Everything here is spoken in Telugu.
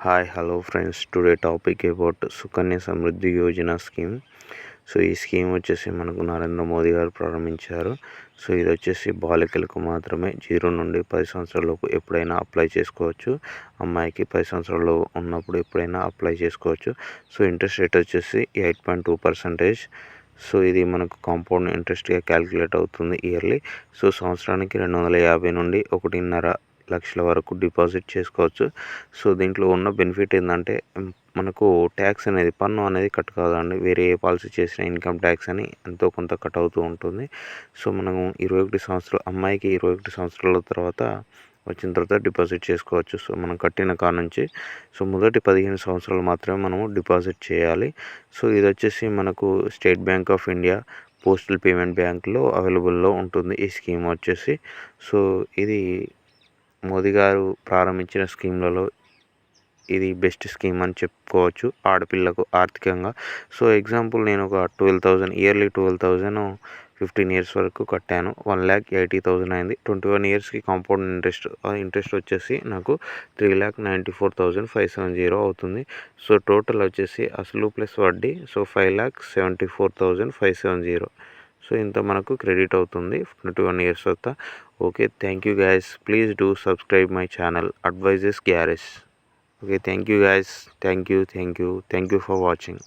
Hi hello friends, today topic about Sukanya Samriddhi Yojana scheme. So ఈ స్కీమ్ వచ్చేసి మనకు నరేంద్ర మోదీ గారు ప్రారంభించారు. సో ఇది వచ్చేసి బాలికలకు మాత్రమే 0 నుండి 10 సంవత్సరాలలోపు ఎప్పుడైనా అప్లై చేసుకోవచ్చు. అమ్మాయికి 10 సంవత్సరాలు ఉన్నప్పుడు ఎప్పుడైనా అప్లై చేసుకోవచ్చు. సో ఇంట్రెస్ట్ రేట్ వచ్చేసి 8.2%. సో ఇది మనకు కాంపౌండ్ ఇంట్రెస్ట్గా క్యాలిక్యులేట్ అవుతుంది ఇయర్లీ. సో సంవత్సరానికి 250 నుండి 1.5 లక్షల వరకు డిపాజిట్ చేసుకోవచ్చు. సో దీంట్లో ఉన్న బెనిఫిట్ ఏంటంటే మనకు ట్యాక్స్ అనేది, పన్ను అనేది కట్ కాదండి. వేరే ఏ పాలసీ చేసినా ఇన్కమ్ ట్యాక్స్ అని ఎంతో కొంత కట్ అవుతూ ఉంటుంది. సో మనం 21 సంవత్సరాలు, అమ్మాయికి 21 సంవత్సరాల తర్వాత వచ్చిన తర్వాత డిపాజిట్ చేసుకోవచ్చు. సో మనం కట్టిన కాడ నుంచి మొదటి 15 సంవత్సరాలు మాత్రమే మనము డిపాజిట్ చేయాలి. సో ఇది వచ్చేసి మనకు state bank of India, postal payment బ్యాంక్లో అవైలబుల్లో ఉంటుంది ఈ స్కీమ్ వచ్చేసి. సో ఇది మోదీ గారు ప్రారంభించిన స్కీమ్లలో ఇది బెస్ట్ స్కీమ్ అని చెప్పుకోవచ్చు ఆడపిల్లకు ఆర్థికంగా. సో ఎగ్జాంపుల్, నేను ఒక 12,000 ఇయర్లీ 12,000 15 ఇయర్స్ వరకు కట్టాను. 1,80,000 అయింది. 21 ఇయర్స్కి కాంపౌండ్ ఇంట్రెస్ట్ వచ్చేసి నాకు 3,94,570 అవుతుంది. సో టోటల్ వచ్చేసి అసలు ప్లస్ వడ్డీ, సో 5,74,570. సో ఇంత మనకు క్రెడిట్ అవుతుంది 21 ఇయర్స్ తర్వాత. Okay, thank you guys. Please do subscribe my channel Advices Garage. Okay, thank you guys. Thank you for watching.